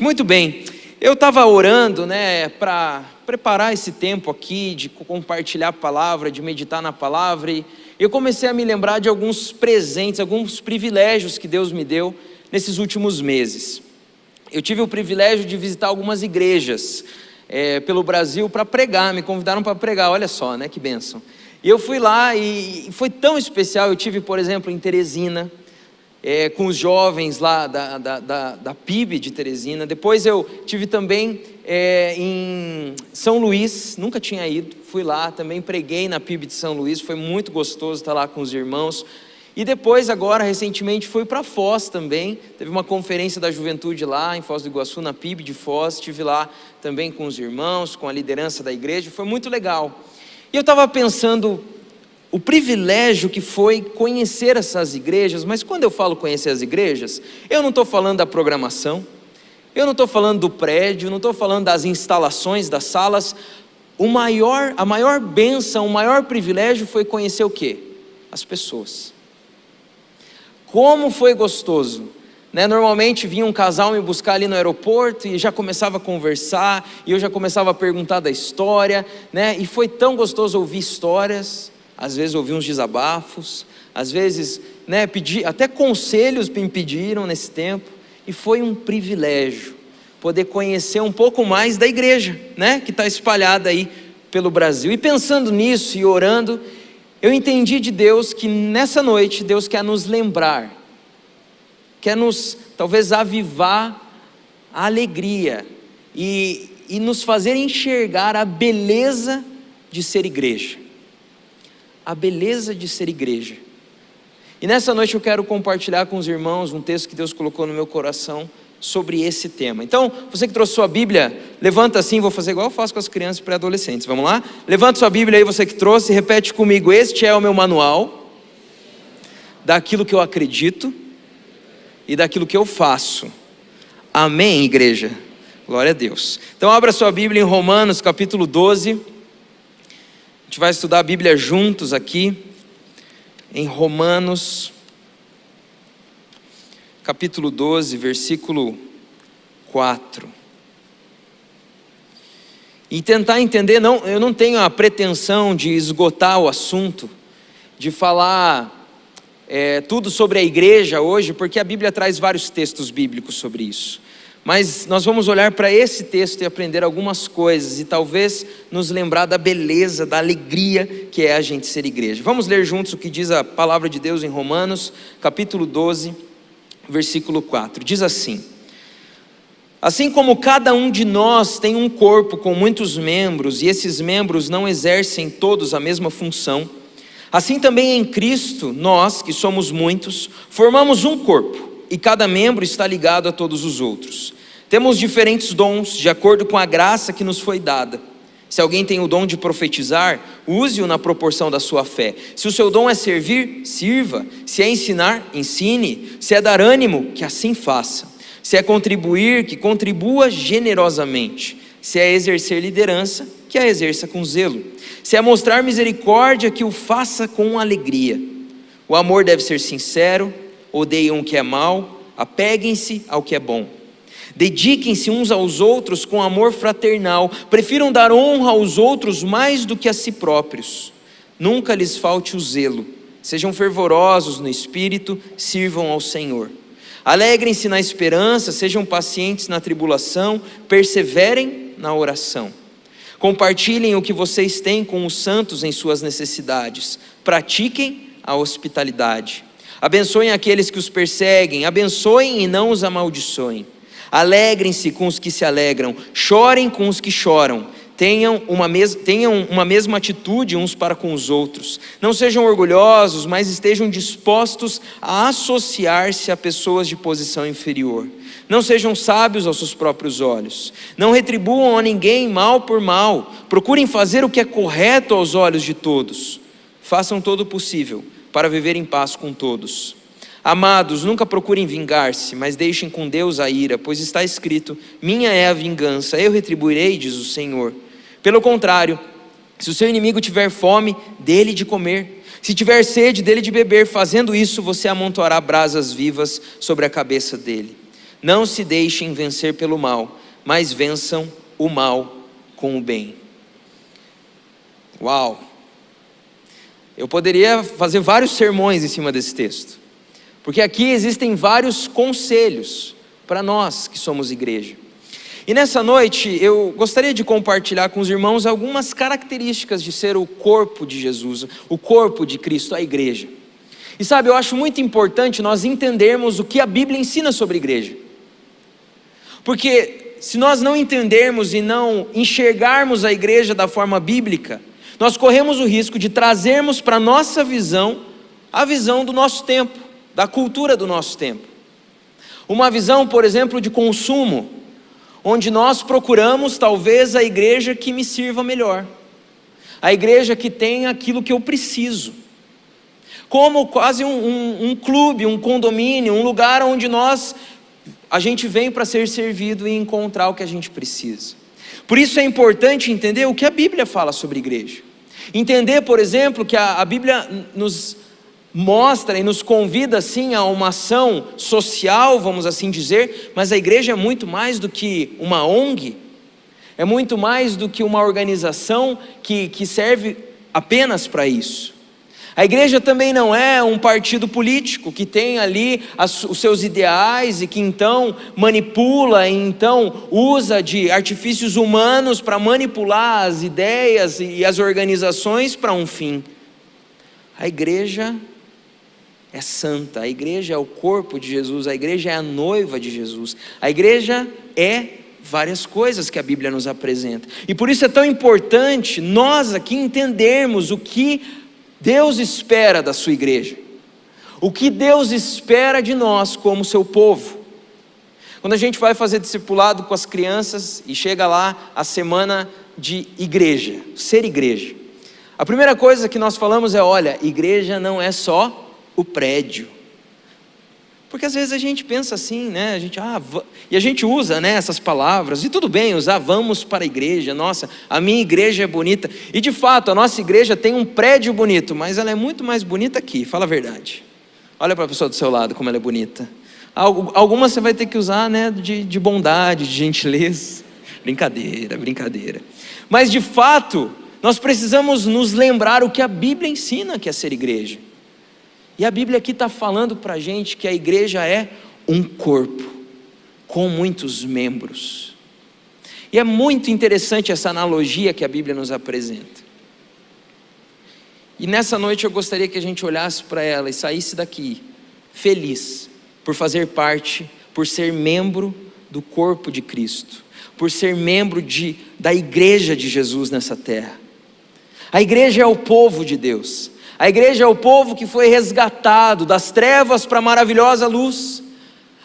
Muito bem, eu estava orando, para preparar esse tempo aqui, de compartilhar a palavra, de meditar na palavra, e eu comecei a me lembrar de alguns presentes, alguns privilégios que Deus me deu nesses últimos meses. Eu tive o privilégio de visitar algumas igrejas pelo Brasil para pregar, me convidaram para pregar, olha só, que bênção. E eu fui lá e foi tão especial. Eu tive, por exemplo, em Teresina, com os jovens lá da PIB de Teresina. Depois eu tive também em São Luís, nunca tinha ido, fui lá, também preguei na PIB de São Luís, foi muito gostoso estar lá com os irmãos. E depois, agora, recentemente, fui para Foz também, teve uma conferência da juventude lá em Foz do Iguaçu, na PIB de Foz, estive lá também com os irmãos, com a liderança da igreja, foi muito legal. E eu estava pensando o privilégio que foi conhecer essas igrejas, mas quando eu falo conhecer as igrejas, eu não estou falando da programação, eu não estou falando do prédio, não estou falando das instalações, das salas. A maior bênção, o maior privilégio foi conhecer o quê? As pessoas. Como foi gostoso, Normalmente vinha um casal me buscar ali no aeroporto e já começava a conversar, e eu já começava a perguntar da história, e foi tão gostoso ouvir histórias, às vezes ouvir uns desabafos, às vezes, pedir, até conselhos me pediram nesse tempo, e foi um privilégio poder conhecer um pouco mais da igreja, que está espalhada aí pelo Brasil. E pensando nisso e orando, eu entendi de Deus que nessa noite Deus quer nos lembrar, quer nos, talvez, avivar a alegria e nos fazer enxergar a beleza de ser igreja. A beleza de ser igreja. E nessa noite eu quero compartilhar com os irmãos um texto que Deus colocou no meu coração sobre esse tema. Então, você que trouxe sua Bíblia, levanta assim, vou fazer igual eu faço com as crianças e pré-adolescentes, vamos lá? Levanta sua Bíblia aí, você que trouxe, e repete comigo: este é o meu manual daquilo que eu acredito e daquilo que eu faço. Amém, igreja? Glória a Deus. Então abra sua Bíblia em Romanos capítulo 12, a gente vai estudar a Bíblia juntos aqui, em Romanos capítulo 12, versículo 4. E tentar entender, eu não tenho a pretensão de esgotar o assunto, de falar tudo sobre a igreja hoje, porque a Bíblia traz vários textos bíblicos sobre isso. Mas nós vamos olhar para esse texto e aprender algumas coisas, e talvez nos lembrar da beleza, da alegria que é a gente ser igreja. Vamos ler juntos o que diz a palavra de Deus em Romanos, capítulo 12, versículo 4. Diz assim: assim como cada um de nós tem um corpo com muitos membros, e esses membros não exercem todos a mesma função, assim também em Cristo, nós, que somos muitos, formamos um corpo, e cada membro está ligado a todos os outros. Temos diferentes dons, de acordo com a graça que nos foi dada. Se alguém tem o dom de profetizar, use-o na proporção da sua fé. Se o seu dom é servir, sirva. Se é ensinar, ensine. Se é dar ânimo, que assim faça. Se é contribuir, que contribua generosamente. Se é exercer liderança, que a exerça com zelo. Se é mostrar misericórdia, que o faça com alegria. O amor deve ser sincero, odeiem o que é mal, apeguem-se ao que é bom. Dediquem-se uns aos outros com amor fraternal, prefiram dar honra aos outros mais do que a si próprios. Nunca lhes falte o zelo, sejam fervorosos no espírito, sirvam ao Senhor. Alegrem-se na esperança, sejam pacientes na tribulação, perseverem na oração. Compartilhem o que vocês têm com os santos em suas necessidades, pratiquem a hospitalidade. Abençoem aqueles que os perseguem, abençoem e não os amaldiçoem. Alegrem-se com os que se alegram, chorem com os que choram, tenham uma mesma atitude uns para com os outros. Não sejam orgulhosos, mas estejam dispostos a associar-se a pessoas de posição inferior. Não sejam sábios aos seus próprios olhos. Não retribuam a ninguém mal por mal. Procurem fazer o que é correto aos olhos de todos. Façam todo o possível para viver em paz com todos. Amados, nunca procurem vingar-se, mas deixem com Deus a ira, pois está escrito: minha é a vingança, eu retribuirei, diz o Senhor. Pelo contrário, se o seu inimigo tiver fome, dê-lhe de comer. Se tiver sede, dê-lhe de beber. Fazendo isso, você amontoará brasas vivas sobre a cabeça dele. Não se deixem vencer pelo mal, mas vençam o mal com o bem. Uau! Eu poderia fazer vários sermões em cima desse texto, porque aqui existem vários conselhos para nós que somos igreja. E nessa noite eu gostaria de compartilhar com os irmãos algumas características de ser o corpo de Jesus, o corpo de Cristo, a igreja. E sabe, eu acho muito importante nós entendermos o que a Bíblia ensina sobre a igreja. Porque se nós não entendermos e não enxergarmos a igreja da forma bíblica, nós corremos o risco de trazermos para a nossa visão a visão do nosso tempo, da cultura do nosso tempo. Uma visão, por exemplo, de consumo, onde nós procuramos talvez a igreja que me sirva melhor, a igreja que tem aquilo que eu preciso, como quase um clube, um condomínio, um lugar onde a gente vem para ser servido e encontrar o que a gente precisa. Por isso é importante entender o que a Bíblia fala sobre igreja. Entender, por exemplo, que a Bíblia nos mostra e nos convida sim a uma ação social, vamos assim dizer, mas a igreja é muito mais do que uma ONG, é muito mais do que uma organização que serve apenas para isso. A igreja também não é um partido político que tem ali os seus ideais e que então manipula e então usa de artifícios humanos para manipular as ideias e as organizações para um fim. A igreja é santa, a igreja é o corpo de Jesus, a igreja é a noiva de Jesus, a igreja é várias coisas que a Bíblia nos apresenta. E por isso é tão importante nós aqui entendermos o que Deus espera da sua igreja, o que Deus espera de nós como seu povo. Quando a gente vai fazer discipulado com as crianças e chega lá a semana de igreja, ser igreja, a primeira coisa que nós falamos é: olha, igreja não é só o prédio. Porque às vezes a gente pensa assim, né? E a gente usa, né, essas palavras, e tudo bem usar, vamos para a igreja, nossa, a minha igreja é bonita, e de fato a nossa igreja tem um prédio bonito, mas ela é muito mais bonita aqui, fala a verdade. Olha para a pessoa do seu lado como ela é bonita. Algumas você vai ter que usar, né, de bondade, de gentileza. Brincadeira. Mas de fato, nós precisamos nos lembrar o que a Bíblia ensina que é ser igreja. E a Bíblia aqui está falando para a gente que a igreja é um corpo, com muitos membros. E é muito interessante essa analogia que a Bíblia nos apresenta. E nessa noite eu gostaria que a gente olhasse para ela e saísse daqui feliz por fazer parte, por ser membro do corpo de Cristo, por ser membro da igreja de Jesus nessa terra. A igreja é o povo de Deus. A igreja é o povo que foi resgatado das trevas para a maravilhosa luz.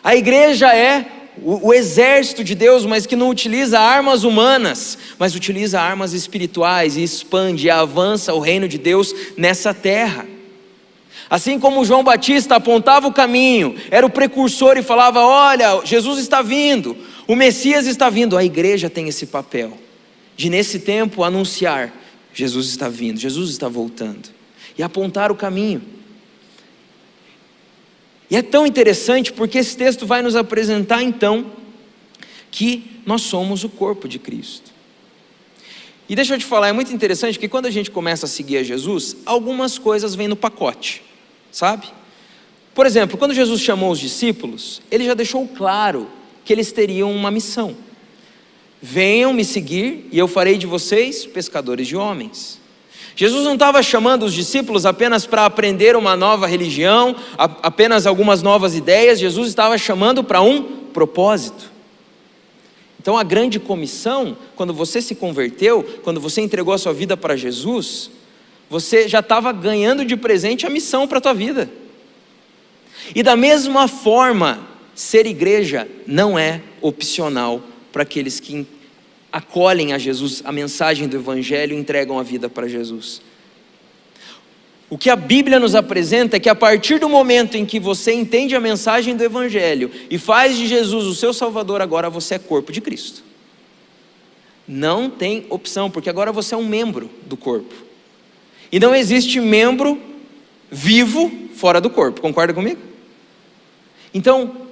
A igreja é o exército de Deus, mas que não utiliza armas humanas, mas utiliza armas espirituais e expande e avança o reino de Deus nessa terra. Assim como João Batista apontava o caminho, era o precursor e falava: olha, Jesus está vindo, o Messias está vindo. A igreja tem esse papel de nesse tempo anunciar: Jesus está vindo, Jesus está voltando. E apontar o caminho. E é tão interessante porque esse texto vai nos apresentar então que nós somos o corpo de Cristo. E deixa eu te falar, é muito interessante que quando a gente começa a seguir a Jesus, algumas coisas vêm no pacote, sabe? Por exemplo, quando Jesus chamou os discípulos, ele já deixou claro que eles teriam uma missão: venham me seguir e eu farei de vocês pescadores de homens. Jesus não estava chamando os discípulos apenas para aprender uma nova religião, apenas algumas novas ideias. Jesus estava chamando para um propósito. Então a grande comissão, quando você se converteu, quando você entregou a sua vida para Jesus, você já estava ganhando de presente a missão para a tua vida. E da mesma forma, ser igreja não é opcional para aqueles que acolhem a Jesus, a mensagem do Evangelho, e entregam a vida para Jesus. O que a Bíblia nos apresenta é que a partir do momento em que você entende a mensagem do Evangelho e faz de Jesus o seu Salvador, agora você é corpo de Cristo. Não tem opção, porque agora você é um membro do corpo. E não existe membro vivo fora do corpo, concorda comigo? Então,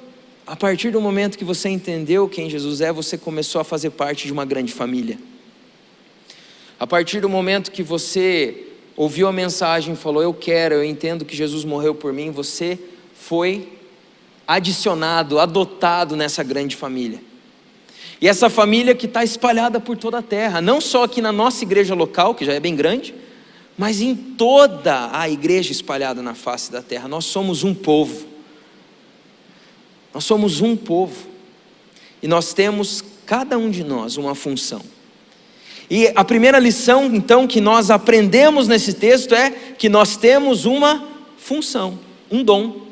A partir do momento que você entendeu quem Jesus é, você começou a fazer parte de uma grande família. A partir do momento que você ouviu a mensagem e falou, eu entendo que Jesus morreu por mim, você foi adicionado, adotado nessa grande família. E essa família que está espalhada por toda a terra, não só aqui na nossa igreja local, que já é bem grande, mas em toda a igreja espalhada na face da terra. Nós somos um povo. Nós somos um povo. E nós temos, cada um de nós, uma função. E a primeira lição, então, que nós aprendemos nesse texto é que nós temos uma função, um dom.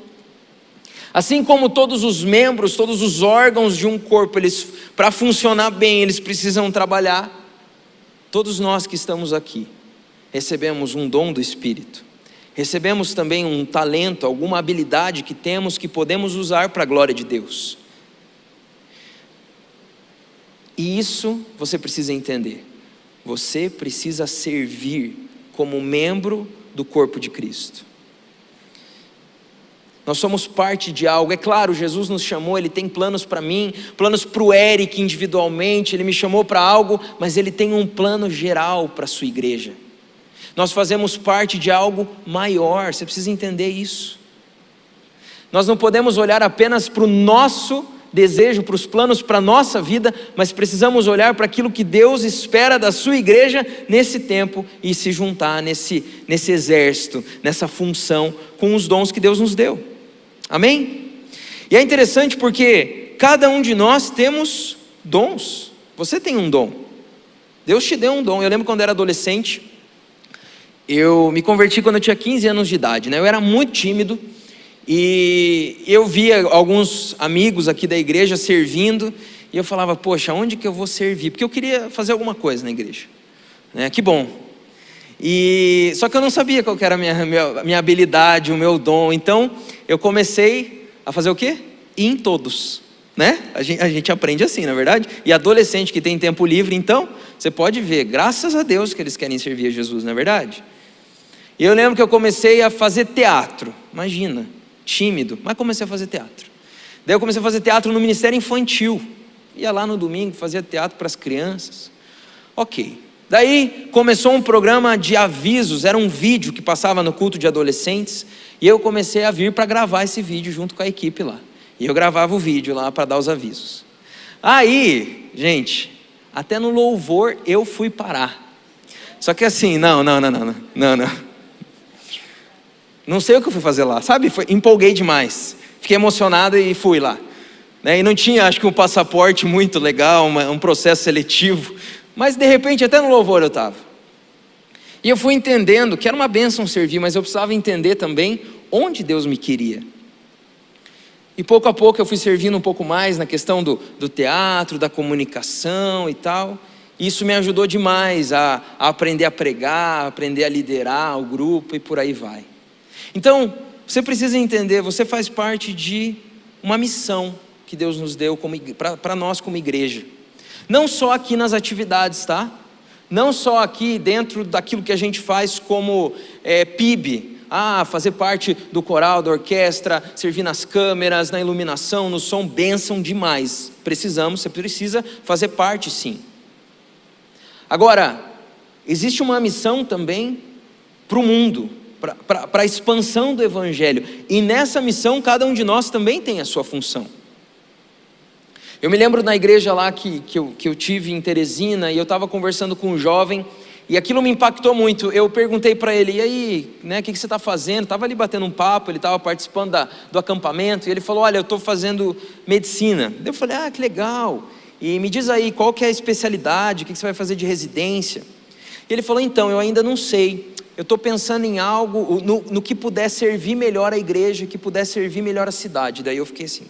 Assim como todos os membros, todos os órgãos de um corpo, para funcionar bem, eles precisam trabalhar. Todos nós que estamos aqui, recebemos um dom do Espírito. Recebemos também um talento, alguma habilidade que temos, que podemos usar para a glória de Deus. E isso você precisa entender. Você precisa servir como membro do corpo de Cristo. Nós somos parte de algo. É claro, Jesus nos chamou, Ele tem planos para mim, planos para o Eric individualmente, Ele me chamou para algo, mas Ele tem um plano geral para a sua igreja. Nós fazemos parte de algo maior, você precisa entender isso. Nós não podemos olhar apenas para o nosso desejo, para os planos para a nossa vida, mas precisamos olhar para aquilo que Deus espera da sua igreja nesse tempo e se juntar nesse exército, nessa função, com os dons que Deus nos deu. Amém? E é interessante porque cada um de nós temos dons. Você tem um dom. Deus te deu um dom. Eu lembro quando eu era adolescente, eu me converti quando eu tinha 15 anos de idade, né? Eu era muito tímido. E eu via alguns amigos aqui da igreja servindo, e eu falava, poxa, onde que eu vou servir? Porque eu queria fazer alguma coisa na igreja, né? Que bom. Só que eu não sabia qual que era a minha habilidade, o meu dom. Então eu comecei a fazer o quê? Ir em todos, né? A gente aprende assim, na verdade. E adolescente que tem tempo livre, então você pode ver, graças a Deus que eles querem servir a Jesus, não é verdade? E eu lembro que eu comecei a fazer teatro, imagina, tímido, mas comecei a fazer teatro. Daí eu comecei a fazer teatro no Ministério Infantil. Ia lá no domingo, fazia teatro para as crianças. Ok. Daí começou um programa de avisos, era um vídeo que passava no culto de adolescentes, e eu comecei a vir para gravar esse vídeo junto com a equipe lá. E eu gravava o vídeo lá para dar os avisos. Aí, gente, até no louvor eu fui parar. Só que assim, não. Não sei o que eu fui fazer lá, sabe? Empolguei demais. Fiquei emocionado e fui lá. E não tinha, acho que um passaporte muito legal, um processo seletivo. Mas de repente, até no louvor eu estava. E eu fui entendendo que era uma bênção servir, mas eu precisava entender também onde Deus me queria. E pouco a pouco eu fui servindo um pouco mais na questão do teatro, da comunicação e tal. E isso me ajudou demais a aprender a pregar, a aprender a liderar o grupo e por aí vai. Então, você precisa entender, você faz parte de uma missão que Deus nos deu para nós como igreja. Não só aqui nas atividades, tá? Não só aqui dentro daquilo que a gente faz como PIB. Fazer parte do coral, da orquestra, servir nas câmeras, na iluminação, no som, bênção demais. Você precisa fazer parte sim. Agora, existe uma missão também para o mundo, para a expansão do Evangelho. E nessa missão, cada um de nós também tem a sua função. Eu me lembro na igreja lá que eu tive em Teresina, e eu estava conversando com um jovem, e aquilo me impactou muito. Eu perguntei para ele, e aí, o que você está fazendo? Estava ali batendo um papo, ele estava participando do acampamento, e ele falou, olha, eu estou fazendo medicina. Eu falei, que legal, e me diz aí, qual que é a especialidade, o que você vai fazer de residência? E ele falou, então, eu ainda não sei, eu estou pensando em algo, no que puder servir melhor a igreja, que puder servir melhor a cidade. Daí eu fiquei assim,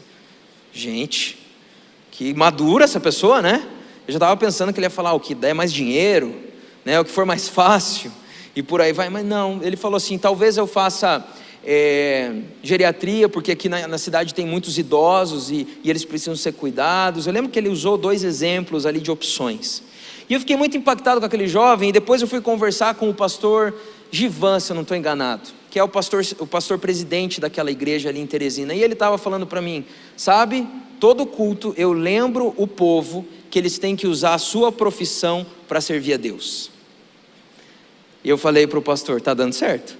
gente, que madura essa pessoa, né? Eu já estava pensando que ele ia falar o que der mais dinheiro, né? O que for mais fácil, e por aí vai. Mas não, ele falou assim, talvez eu faça geriatria, porque aqui na cidade tem muitos idosos e eles precisam ser cuidados. Eu lembro que ele usou 2 exemplos ali de opções. E eu fiquei muito impactado com aquele jovem, e depois eu fui conversar com o pastor Givan, se eu não estou enganado, que é o pastor presidente daquela igreja ali em Teresina, e ele estava falando para mim, sabe, todo culto eu lembro o povo que eles têm que usar a sua profissão para servir a Deus. E eu falei para o pastor, está dando certo?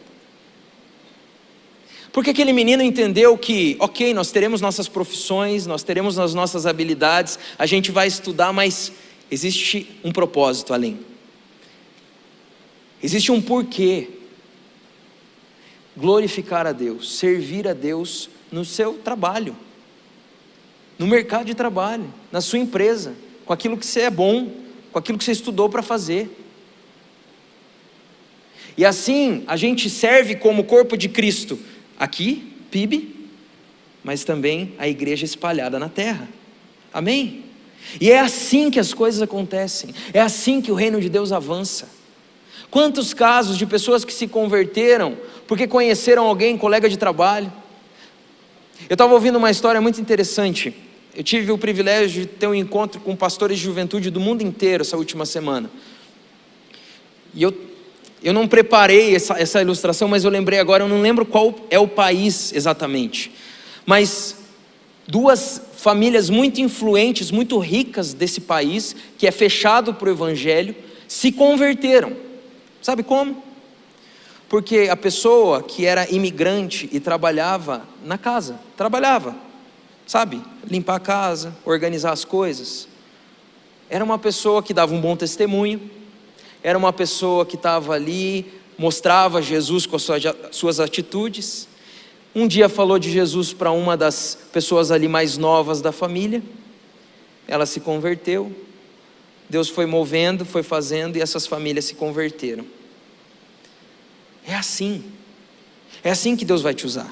Porque aquele menino entendeu que, ok, nós teremos nossas profissões, nós teremos as nossas habilidades, a gente vai estudar, mas existe um propósito além. Existe um porquê. Glorificar a Deus, servir a Deus no seu trabalho, no mercado de trabalho, na sua empresa, com aquilo que você é bom, com aquilo que você estudou para fazer. E assim a gente serve como corpo de Cristo, aqui, PIB, mas também a igreja espalhada na terra, amém? E é assim que as coisas acontecem, é assim que o reino de Deus avança. Quantos casos de pessoas que se converteram, porque conheceram alguém, colega de trabalho. Eu estava ouvindo uma história muito interessante, eu tive o privilégio de ter um encontro com pastores de juventude do mundo inteiro essa última semana, e eu não preparei essa ilustração, mas eu lembrei agora, eu não lembro qual é o país exatamente, mas duas famílias muito influentes, muito ricas desse país, que é fechado para o evangelho, se converteram. Sabe como? Porque a pessoa que era imigrante e trabalhava na casa, sabe, limpar a casa, organizar as coisas, era uma pessoa que dava um bom testemunho, era uma pessoa que estava ali, mostrava Jesus com as suas atitudes. Um dia falou de Jesus para uma das pessoas ali mais novas da família, ela se converteu, Deus foi movendo, foi fazendo, e essas famílias se converteram. É assim que Deus vai te usar.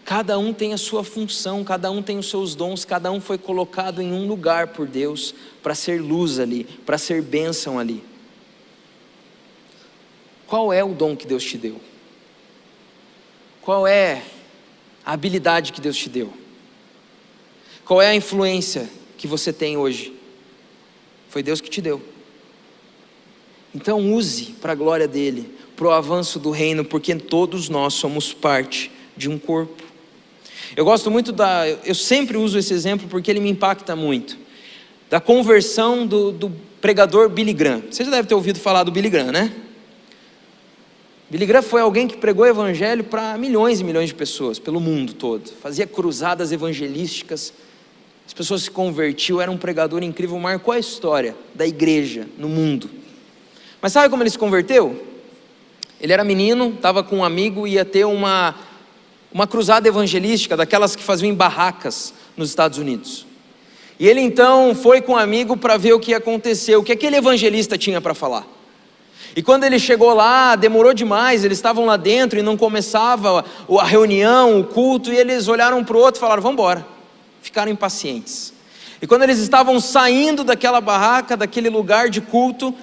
Cada um tem a sua função, cada um tem os seus dons, cada um foi colocado em um lugar por Deus, para ser luz ali, para ser bênção ali. Qual é o dom que Deus te deu? Qual é a habilidade que Deus te deu? Qual é a influência que você tem hoje? Foi Deus que te deu. Então use para a glória dele, para o avanço do reino, porque todos nós somos parte de um corpo. Eu gosto muito eu sempre uso esse exemplo porque ele me impacta muito, da conversão do pregador Billy Graham. Você já deve ter ouvido falar do Billy Graham, né? Billy Graham foi alguém que pregou o evangelho para milhões e milhões de pessoas, pelo mundo todo, fazia cruzadas evangelísticas, as pessoas se convertiam, era um pregador incrível, marcou a história da igreja no mundo. Mas sabe como ele se converteu? Ele era menino, estava com um amigo, ia ter uma cruzada evangelística, daquelas que faziam em barracas nos Estados Unidos. E ele então foi com um amigo para ver o que ia acontecer, o que aquele evangelista tinha para falar. E quando ele chegou lá, demorou demais, eles estavam lá dentro e não começava a reunião, o culto, e eles olharam para o outro e falaram, vamos embora. Ficaram impacientes. E quando eles estavam saindo daquela barraca, daquele lugar de culto,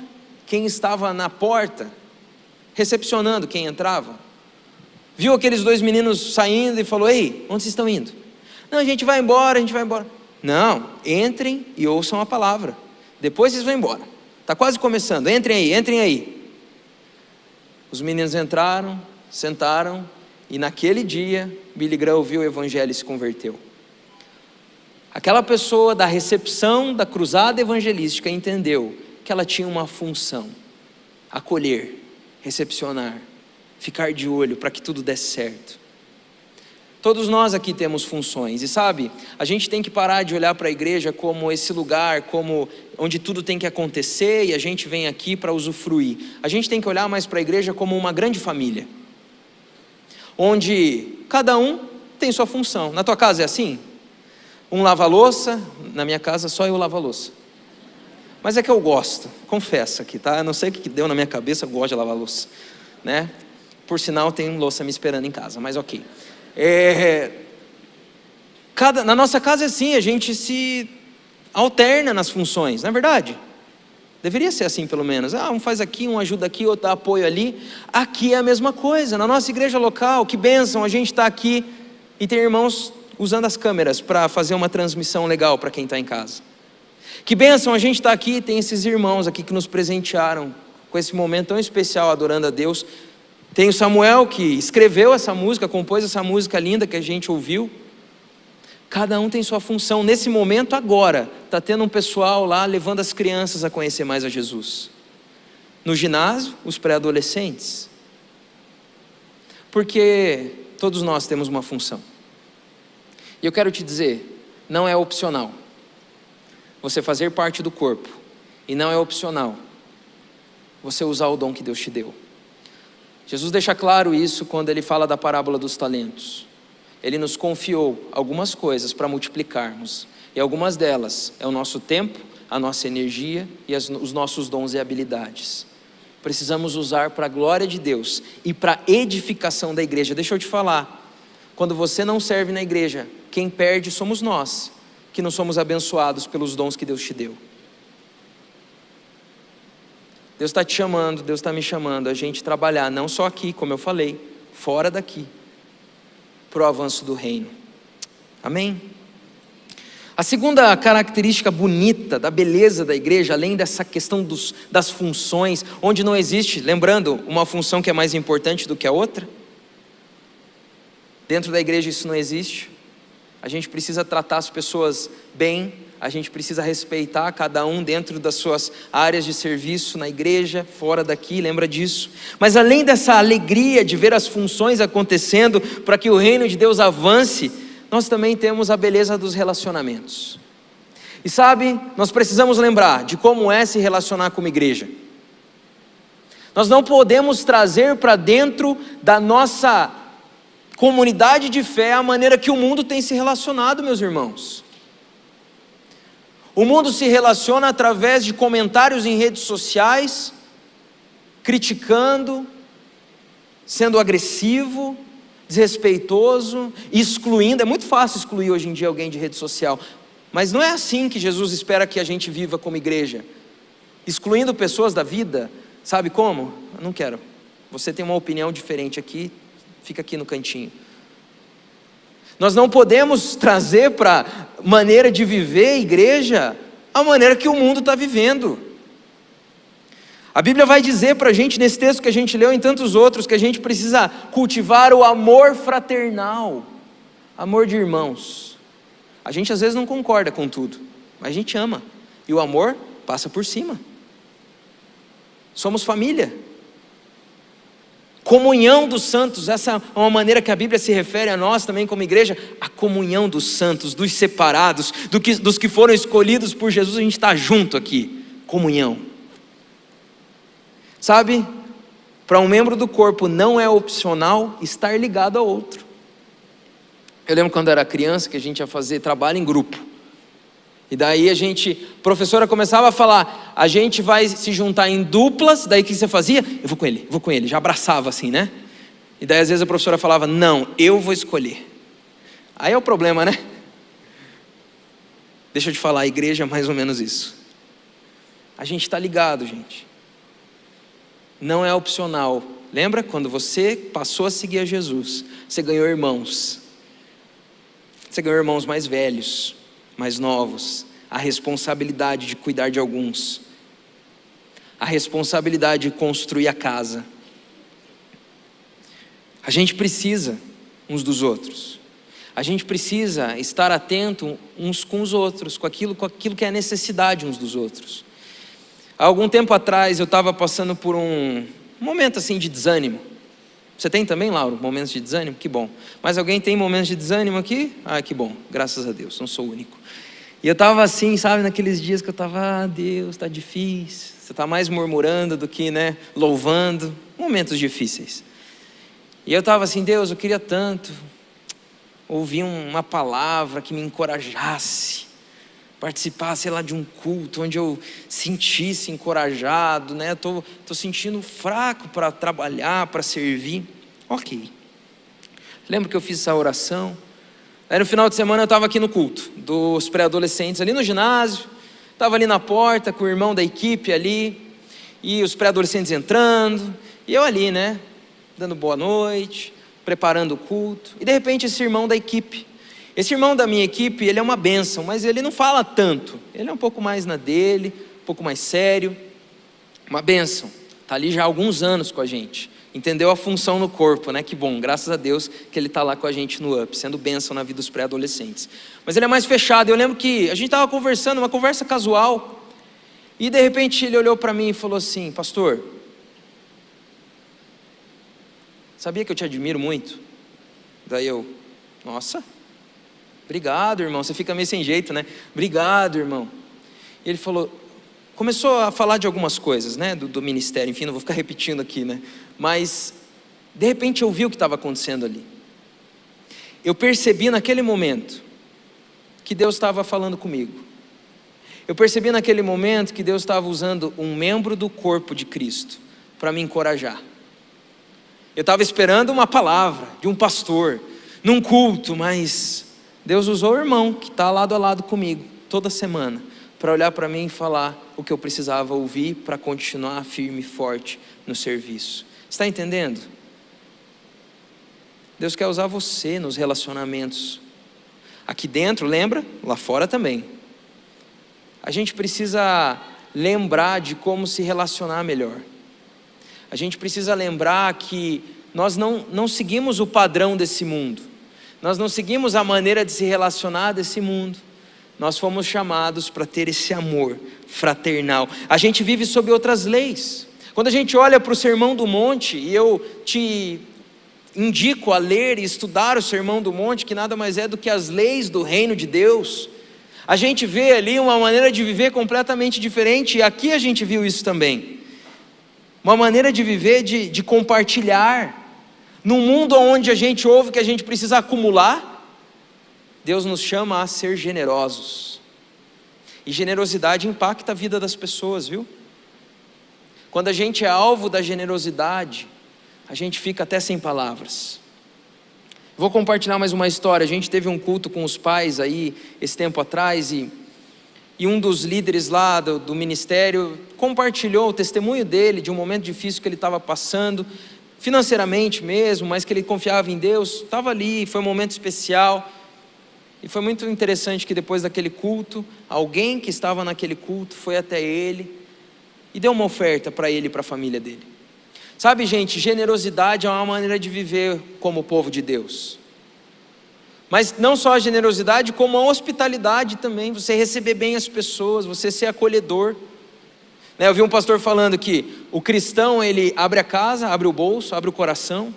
quem estava na porta, recepcionando quem entrava, viu aqueles dois meninos saindo e falou, ei, onde vocês estão indo? Não, a gente vai embora. Não, entrem e ouçam a palavra, depois vocês vão embora, está quase começando, entrem aí. Os meninos entraram, sentaram, e naquele dia, Billy Graham ouviu o evangelho e se converteu. Aquela pessoa da recepção da cruzada evangelística entendeu que ela tinha uma função, acolher, recepcionar, ficar de olho para que tudo desse certo. Todos nós aqui temos funções, e sabe, a gente tem que parar de olhar para a igreja como esse lugar, como onde tudo tem que acontecer e a gente vem aqui para usufruir. A gente tem que olhar mais para a igreja como uma grande família, onde cada um tem sua função. Na tua casa é assim? Um lava a louça, na minha casa só eu lavo a louça. Mas é que eu gosto, confesso aqui, tá? Eu não sei o que deu na minha cabeça, eu gosto de lavar a louça, né? Por sinal, tem louça me esperando em casa, mas ok. Na nossa casa é assim, a gente se alterna nas funções, não é verdade? Deveria ser assim pelo menos, um faz aqui, um ajuda aqui, outro dá apoio ali. Aqui é a mesma coisa, na nossa igreja local, que bênção, a gente está aqui e tem irmãos usando as câmeras para fazer uma transmissão legal para quem está em casa. Que bênção a gente estar aqui, tem esses irmãos aqui que nos presentearam com esse momento tão especial, adorando a Deus. Tem o Samuel que escreveu essa música, compôs essa música linda que a gente ouviu. Cada um tem sua função. Nesse momento agora, está tendo um pessoal lá levando as crianças a conhecer mais a Jesus. No ginásio, os pré-adolescentes. Porque todos nós temos uma função. E eu quero te dizer, não é opcional você fazer parte do corpo. E não é opcional você usar o dom que Deus te deu. Jesus deixa claro isso quando ele fala da parábola dos talentos. Ele nos confiou algumas coisas para multiplicarmos. E algumas delas é o nosso tempo, a nossa energia e os nossos dons e habilidades. Precisamos usar para a glória de Deus e para a edificação da igreja. Deixa eu te falar, quando você não serve na igreja, quem perde somos nós, que não somos abençoados pelos dons que Deus te deu. Deus está te chamando, Deus está me chamando a gente trabalhar, não só aqui, como eu falei, fora daqui, para o avanço do reino. Amém? A segunda característica bonita da beleza da igreja, além dessa questão das funções, onde não existe, lembrando, uma função que é mais importante do que a outra. Dentro da igreja isso não existe. A gente precisa tratar as pessoas bem, a gente precisa respeitar cada um dentro das suas áreas de serviço na igreja, fora daqui, lembra disso. Mas além dessa alegria de ver as funções acontecendo para que o reino de Deus avance, nós também temos a beleza dos relacionamentos. E sabe, nós precisamos lembrar de como é se relacionar como igreja. Nós não podemos trazer para dentro da nossa comunidade de fé a maneira que o mundo tem se relacionado, meus irmãos. O mundo se relaciona através de comentários em redes sociais, criticando, sendo agressivo, desrespeitoso, excluindo. É muito fácil excluir hoje em dia alguém de rede social, mas não é assim que Jesus espera que a gente viva como igreja, excluindo pessoas da vida. Sabe como? Eu não quero, você tem uma opinião diferente aqui, fica aqui no cantinho. Nós não podemos trazer para a maneira de viver a igreja a maneira que o mundo está vivendo. A Bíblia vai dizer para a gente, nesse texto que a gente leu, em tantos outros, que a gente precisa cultivar o amor fraternal, amor de irmãos. A gente às vezes não concorda com tudo, mas a gente ama, e o amor passa por cima. Somos família. Comunhão dos santos, essa é uma maneira que a Bíblia se refere a nós também como igreja, a comunhão dos santos, dos separados, dos que foram escolhidos por Jesus. A gente está junto aqui, comunhão. Sabe, para um membro do corpo não é opcional estar ligado a outro. Eu lembro quando era criança que a gente ia fazer trabalho em grupo, e daí a professora começava a falar, a gente vai se juntar em duplas. Daí o que você fazia? Eu vou com ele, já abraçava assim, né? E daí às vezes a professora falava, não, eu vou escolher. Aí é o problema, né? Deixa eu te falar, a igreja é mais ou menos isso. A gente está ligado, gente. Não é opcional. Lembra quando você passou a seguir a Jesus, você ganhou irmãos. Você ganhou irmãos mais velhos, mais novos, a responsabilidade de cuidar de alguns, a responsabilidade de construir a casa. A gente precisa uns dos outros, a gente precisa estar atento uns com os outros, com aquilo que é a necessidade uns dos outros. Há algum tempo atrás eu estava passando por um momento assim de desânimo. Você tem também, Lauro, momentos de desânimo? Que bom. Mas alguém tem momentos de desânimo aqui? Ah, que bom, graças a Deus, não sou o único. E eu estava assim, sabe, naqueles dias que eu estava, Deus, está difícil. Você está mais murmurando do que, louvando. Momentos difíceis. E eu estava assim, Deus, eu queria tanto ouvir uma palavra que me encorajasse. Participar, sei lá, de um culto onde eu sentisse encorajado, Estou sentindo fraco para trabalhar, para servir. Ok. Lembro que eu fiz essa oração. Aí no final de semana eu estava aqui no culto dos pré-adolescentes, ali no ginásio. Estava ali na porta com o irmão da equipe ali. E os pré-adolescentes entrando. E eu ali, dando boa noite, preparando o culto. E de repente esse irmão da equipe, Esse irmão da minha equipe, ele é uma bênção, mas ele não fala tanto. Ele é um pouco mais na dele, um pouco mais sério. Uma bênção. Está ali já há alguns anos com a gente. Entendeu a função no corpo, né? Que bom, graças a Deus que ele está lá com a gente no UP, sendo bênção na vida dos pré-adolescentes. Mas ele é mais fechado. Eu lembro que a gente estava conversando, uma conversa casual, e de repente ele olhou para mim e falou assim: pastor, sabia que eu te admiro muito? Daí eu, nossa, obrigado, irmão. Você fica meio sem jeito, né? Obrigado, irmão. E ele falou, começou a falar de algumas coisas, né? Do ministério, enfim, não vou ficar repetindo aqui, né? Mas, de repente eu vi o que estava acontecendo ali. Eu percebi naquele momento que Deus estava falando comigo. Eu percebi naquele momento que Deus estava usando um membro do corpo de Cristo para me encorajar. Eu estava esperando uma palavra de um pastor, num culto, mas Deus usou o irmão que está lado a lado comigo, toda semana, para olhar para mim e falar o que eu precisava ouvir para continuar firme e forte no serviço. Está entendendo? Deus quer usar você nos relacionamentos. Aqui dentro, lembra? Lá fora também. A gente precisa lembrar de como se relacionar melhor. A gente precisa lembrar que nós não seguimos o padrão desse mundo. Nós não seguimos a maneira de se relacionar desse mundo. Nós fomos chamados para ter esse amor fraternal. A gente vive sob outras leis. Quando a gente olha para o Sermão do Monte, e eu te indico a ler e estudar o Sermão do Monte, que nada mais é do que as leis do reino de Deus, a gente vê ali uma maneira de viver completamente diferente, e aqui a gente viu isso também. Uma maneira de viver, de compartilhar. Num mundo onde a gente ouve que a gente precisa acumular, Deus nos chama a ser generosos. E generosidade impacta a vida das pessoas, viu? Quando a gente é alvo da generosidade, a gente fica até sem palavras. Vou compartilhar mais uma história. A gente teve um culto com os pais aí, esse tempo atrás, e um dos líderes lá do ministério compartilhou o testemunho dele, de um momento difícil que ele estava passando, financeiramente mesmo, mas que ele confiava em Deus, estava ali, foi um momento especial. E foi muito interessante que depois daquele culto, alguém que estava naquele culto foi até ele e deu uma oferta para ele e para a família dele. Sabe, gente, generosidade é uma maneira de viver como povo de Deus. Mas não só a generosidade, como a hospitalidade também, você receber bem as pessoas, você ser acolhedor. Eu vi um pastor falando que o cristão, ele abre a casa, abre o bolso, abre o coração,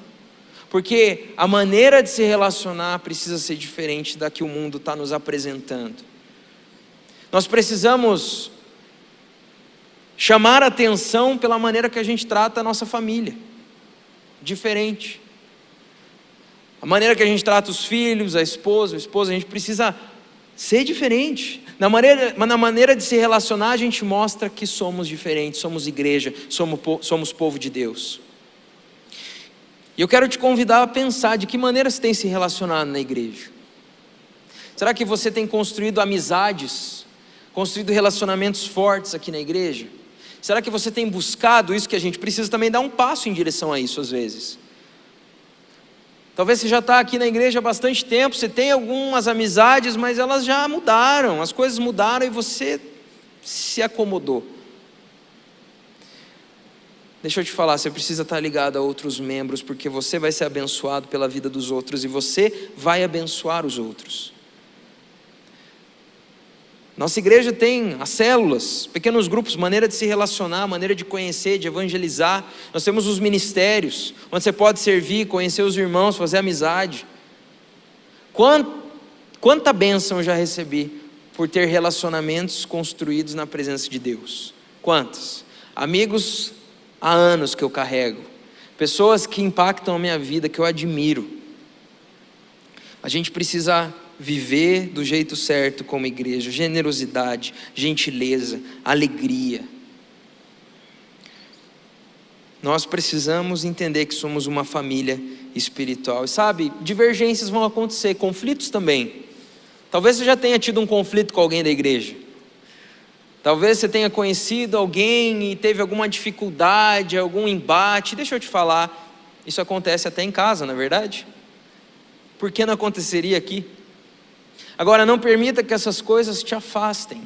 porque a maneira de se relacionar precisa ser diferente da que o mundo está nos apresentando. Nós precisamos chamar a atenção pela maneira que a gente trata a nossa família, diferente. A maneira que a gente trata os filhos, a esposa, o esposo, a gente precisa ser diferente. Na maneira de se relacionar, a gente mostra que somos diferentes, somos igreja, somos povo de Deus. E eu quero te convidar a pensar de que maneira você tem se relacionado na igreja. Será que você tem construído amizades, construído relacionamentos fortes aqui na igreja? Será que você tem buscado isso? Que a gente precisa também dar um passo em direção a isso às vezes. Talvez você já está aqui na igreja há bastante tempo, você tem algumas amizades, mas elas já mudaram, as coisas mudaram e você se acomodou. Deixa eu te falar, você precisa estar ligado a outros membros, porque você vai ser abençoado pela vida dos outros e você vai abençoar os outros. Nossa igreja tem as células, pequenos grupos, maneira de se relacionar, maneira de conhecer, de evangelizar. Nós temos os ministérios, onde você pode servir, conhecer os irmãos, fazer amizade. Quanta bênção eu já recebi por ter relacionamentos construídos na presença de Deus. Quantos? Amigos há anos que eu carrego, pessoas que impactam a minha vida, que eu admiro. A gente precisa viver do jeito certo como igreja, generosidade, gentileza, alegria. Nós precisamos entender que somos uma família espiritual. E sabe, divergências vão acontecer, conflitos também. Talvez você já tenha tido um conflito com alguém da igreja. Talvez você tenha conhecido alguém e teve alguma dificuldade, algum embate. Deixa eu te falar, isso acontece até em casa, não é verdade? Por que não aconteceria aqui? Agora, não permita que essas coisas te afastem.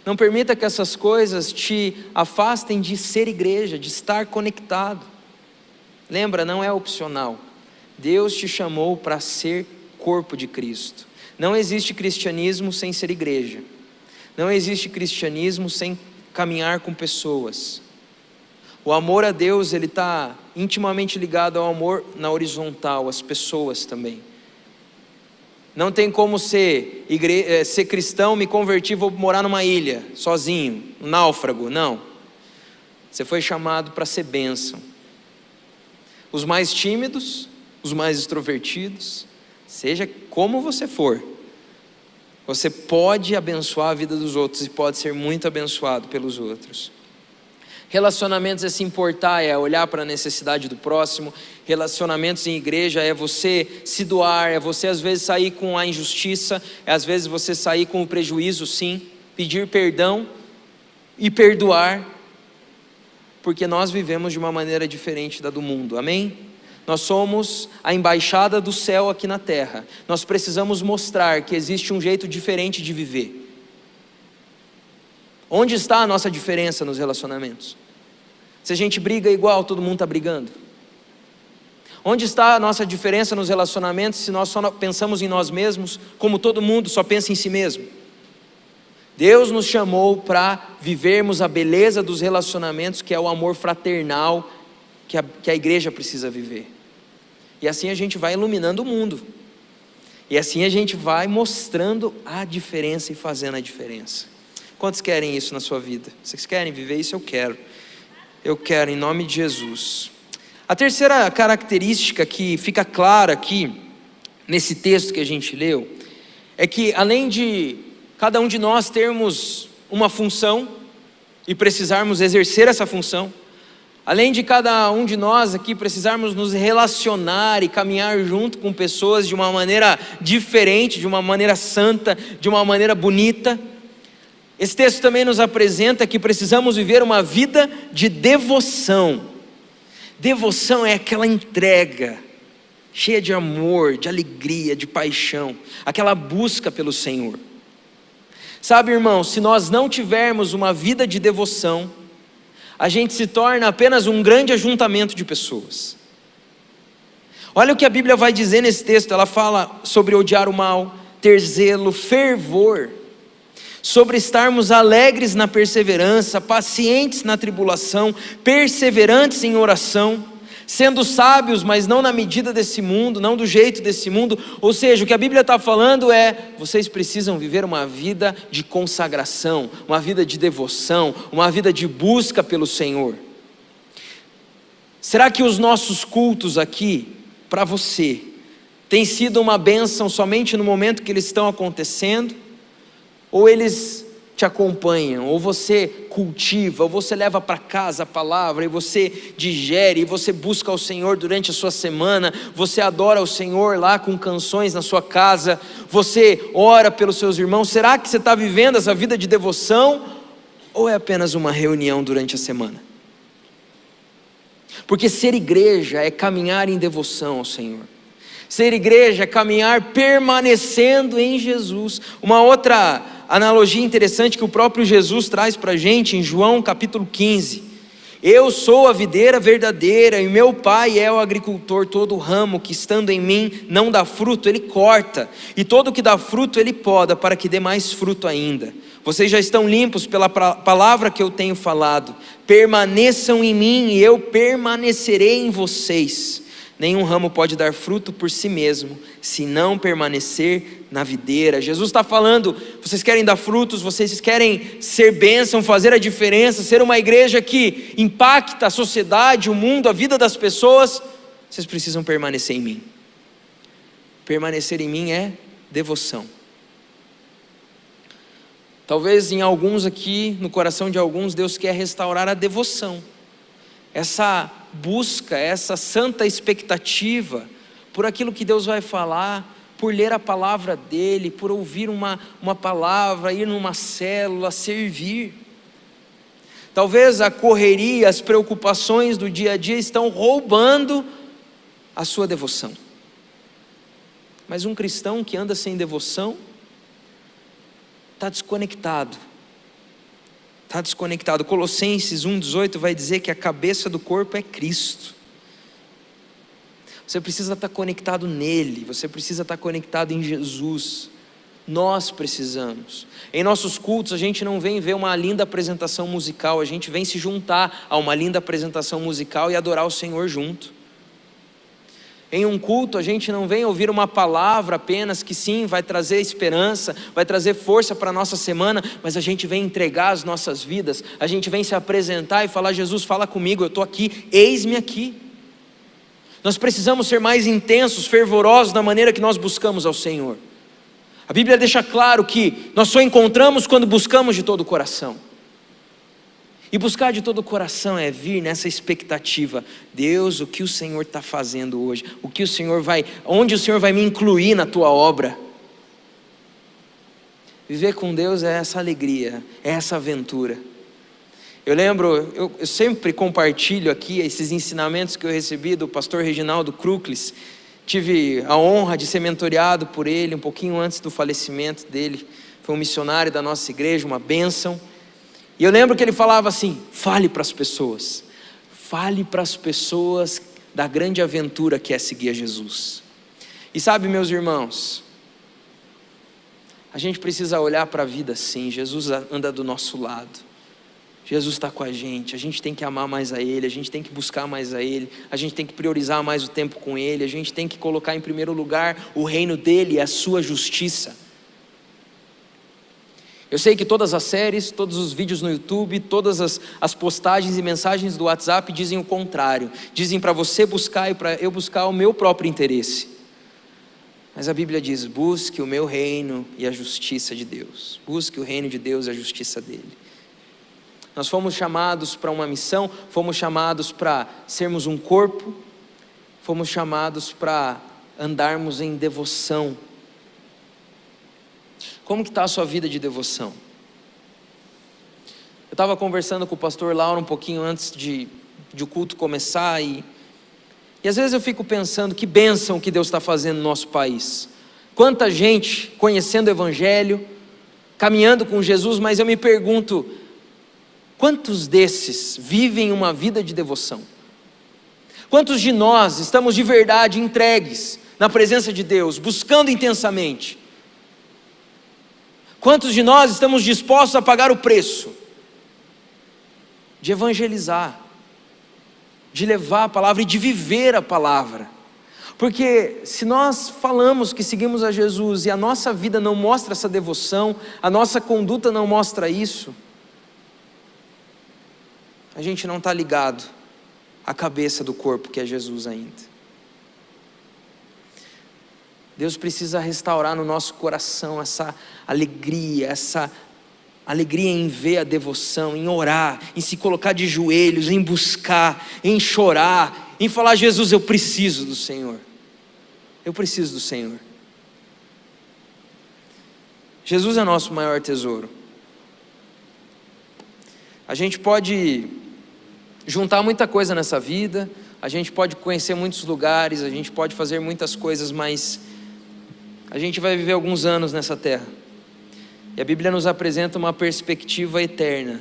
Não permita que essas coisas te afastem de ser igreja, de estar conectado. Lembra, não é opcional. Deus te chamou para ser corpo de Cristo. Não existe cristianismo sem ser igreja. Não existe cristianismo sem caminhar com pessoas. O amor a Deus, ele está intimamente ligado ao amor na horizontal, às pessoas também. Não tem como ser cristão, me converti, vou morar numa ilha, sozinho, um náufrago, não. Você foi chamado para ser bênção. Os mais tímidos, os mais extrovertidos, seja como você for, você pode abençoar a vida dos outros e pode ser muito abençoado pelos outros. Relacionamentos é se importar, é olhar para a necessidade do próximo. Relacionamentos em igreja é você se doar, é você às vezes sair com a injustiça, é às vezes você sair com o prejuízo, sim, pedir perdão e perdoar, porque nós vivemos de uma maneira diferente da do mundo, amém? Nós somos a embaixada do céu aqui na terra. Nós precisamos mostrar que existe um jeito diferente de viver. Onde está a nossa diferença nos relacionamentos? Se a gente briga igual, todo mundo está brigando. Onde está a nossa diferença nos relacionamentos se nós só pensamos em nós mesmos, como todo mundo só pensa em si mesmo? Deus nos chamou para vivermos a beleza dos relacionamentos, que é o amor fraternal que a igreja precisa viver. E assim a gente vai iluminando o mundo. E assim a gente vai mostrando a diferença e fazendo a diferença. Quantos querem isso na sua vida? Vocês querem viver isso? Eu quero. Eu quero, em nome de Jesus. A terceira característica que fica clara aqui, nesse texto que a gente leu, é que além de cada um de nós termos uma função e precisarmos exercer essa função, além de cada um de nós aqui precisarmos nos relacionar e caminhar junto com pessoas de uma maneira diferente, de uma maneira santa, de uma maneira bonita, esse texto também nos apresenta que precisamos viver uma vida de devoção. Devoção é aquela entrega cheia de amor, de alegria, de paixão, aquela busca pelo Senhor. Sabe, irmão, se nós não tivermos uma vida de devoção, a gente se torna apenas um grande ajuntamento de pessoas. Olha o que a Bíblia vai dizer nesse texto. Ela fala sobre odiar o mal, ter zelo, fervor, sobre estarmos alegres na perseverança, pacientes na tribulação, perseverantes em oração, sendo sábios, mas não na medida desse mundo, não do jeito desse mundo. Ou seja, o que a Bíblia está falando é: vocês precisam viver uma vida de consagração, uma vida de devoção, uma vida de busca pelo Senhor. Será que os nossos cultos aqui, para você, tem sido uma bênção somente no momento que eles estão acontecendo? Ou eles te acompanham, ou você cultiva, ou você leva para casa a palavra, e você digere, e você busca ao Senhor durante a sua semana, você adora ao Senhor lá com canções na sua casa, você ora pelos seus irmãos? Será que você está vivendo essa vida de devoção, ou é apenas uma reunião durante a semana? Porque ser igreja é caminhar em devoção ao Senhor. Ser igreja é caminhar permanecendo em Jesus. Uma outra analogia interessante que o próprio Jesus traz para a gente em João capítulo 15. Eu sou a videira verdadeira e meu pai é o agricultor. Todo ramo que estando em mim não dá fruto, ele corta, e todo que dá fruto ele poda, para que dê mais fruto ainda. Vocês já estão limpos pela palavra que eu tenho falado. Permaneçam em mim e eu permanecerei em vocês. Nenhum ramo pode dar fruto por si mesmo, se não permanecer na videira. Jesus está falando: vocês querem dar frutos, vocês querem ser bênção, fazer a diferença, ser uma igreja que impacta a sociedade, o mundo, a vida das pessoas, vocês precisam permanecer em mim. Permanecer em mim é devoção. Talvez em alguns aqui, no coração de alguns, Deus quer restaurar a devoção, essa busca, essa santa expectativa por aquilo que Deus vai falar, por ler a palavra dele, por ouvir uma palavra, ir numa célula, servir. Talvez a correria, as preocupações do dia a dia estão roubando a sua devoção. Mas um cristão que anda sem devoção está desconectado. Está desconectado. Colossenses 1,18 vai dizer que a cabeça do corpo é Cristo. Você precisa estar conectado nele, você precisa estar conectado em Jesus. Nós precisamos. Em nossos cultos a gente não vem ver uma linda apresentação musical, a gente vem se juntar a uma linda apresentação musical e adorar o Senhor junto. Em um culto a gente não vem ouvir uma palavra apenas que sim, vai trazer esperança, vai trazer força para a nossa semana, mas a gente vem entregar as nossas vidas, a gente vem se apresentar e falar: Jesus, fala comigo, eu estou aqui, eis-me aqui. Nós precisamos ser mais intensos, fervorosos na maneira que nós buscamos ao Senhor. A Bíblia deixa claro que nós só encontramos quando buscamos de todo o coração. E buscar de todo o coração é vir nessa expectativa: Deus, o que o Senhor está fazendo hoje? O que o Senhor onde o Senhor vai me incluir na tua obra? Viver com Deus é essa alegria, é essa aventura. Eu lembro, eu sempre compartilho aqui esses ensinamentos que eu recebi do pastor Reginaldo Kruklis. Tive a honra de ser mentoreado por ele um pouquinho antes do falecimento dele. Foi um missionário da nossa igreja, uma bênção. E eu lembro que ele falava assim: fale para as pessoas. Fale para as pessoas da grande aventura que é seguir a Jesus. E sabe, meus irmãos, a gente precisa olhar para a vida assim. Jesus anda do nosso lado. Jesus está com a gente tem que amar mais a Ele, a gente tem que buscar mais a Ele, a gente tem que priorizar mais o tempo com Ele, a gente tem que colocar em primeiro lugar o reino dEle e a sua justiça. Eu sei que todas as séries, todos os vídeos no YouTube, todas as postagens e mensagens do WhatsApp dizem o contrário, dizem para você buscar e para eu buscar o meu próprio interesse. Mas a Bíblia diz: busque o meu reino e a justiça de Deus, busque o reino de Deus e a justiça dEle. Nós fomos chamados para uma missão, fomos chamados para sermos um corpo, fomos chamados para andarmos em devoção. Como que está a sua vida de devoção? Eu estava conversando com o pastor Lauro um pouquinho antes de o culto começar e às vezes eu fico pensando que bênção que Deus está fazendo no nosso país. Quanta gente conhecendo o Evangelho, caminhando com Jesus, mas eu me pergunto: quantos desses vivem uma vida de devoção? Quantos de nós estamos de verdade entregues na presença de Deus, buscando intensamente? Quantos de nós estamos dispostos a pagar o preço de evangelizar, de levar a palavra e de viver a palavra? Porque se nós falamos que seguimos a Jesus e a nossa vida não mostra essa devoção, a nossa conduta não mostra isso, a gente não está ligado à cabeça do corpo que é Jesus ainda. Deus precisa restaurar no nosso coração essa alegria em ver a devoção, em orar, em se colocar de joelhos, em buscar, em chorar, em falar: Jesus, eu preciso do Senhor, eu preciso do Senhor. Jesus é nosso maior tesouro. A gente pode juntar muita coisa nessa vida, a gente pode conhecer muitos lugares, a gente pode fazer muitas coisas, mas a gente vai viver alguns anos nessa terra, e a Bíblia nos apresenta uma perspectiva eterna,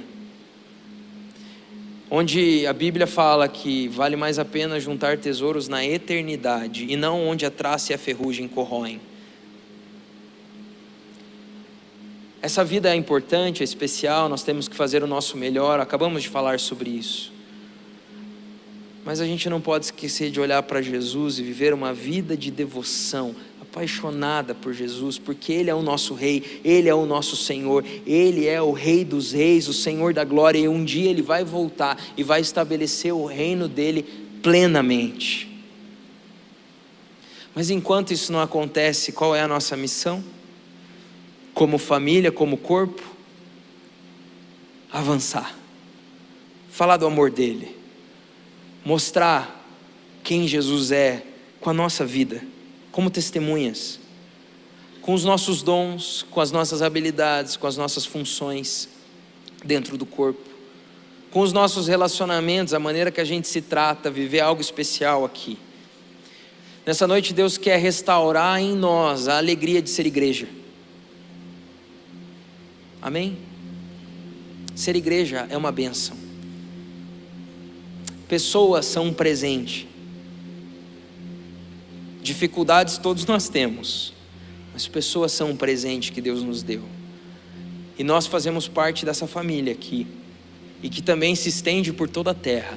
onde a Bíblia fala que vale mais a pena juntar tesouros na eternidade, e não onde a traça e a ferrugem corroem. Essa vida é importante, é especial, nós temos que fazer o nosso melhor, acabamos de falar sobre isso. Mas a gente não pode esquecer de olhar para Jesus e viver uma vida de devoção, apaixonada por Jesus, porque Ele é o nosso Rei, Ele é o nosso Senhor, Ele é o Rei dos Reis, o Senhor da glória, e um dia Ele vai voltar e vai estabelecer o reino dEle plenamente. Mas enquanto isso não acontece, qual é a nossa missão? Como família, como corpo? Avançar, falar do amor dEle, mostrar quem Jesus é com a nossa vida, como testemunhas, com os nossos dons, com as nossas habilidades, com as nossas funções dentro do corpo, com os nossos relacionamentos, a maneira que a gente se trata, viver algo especial aqui. Nessa noite Deus quer restaurar em nós a alegria de ser igreja. Amém? Ser igreja é uma bênção. Pessoas são um presente. Dificuldades todos nós temos, mas pessoas são um presente que Deus nos deu. E nós fazemos parte dessa família aqui, e que também se estende por toda a terra.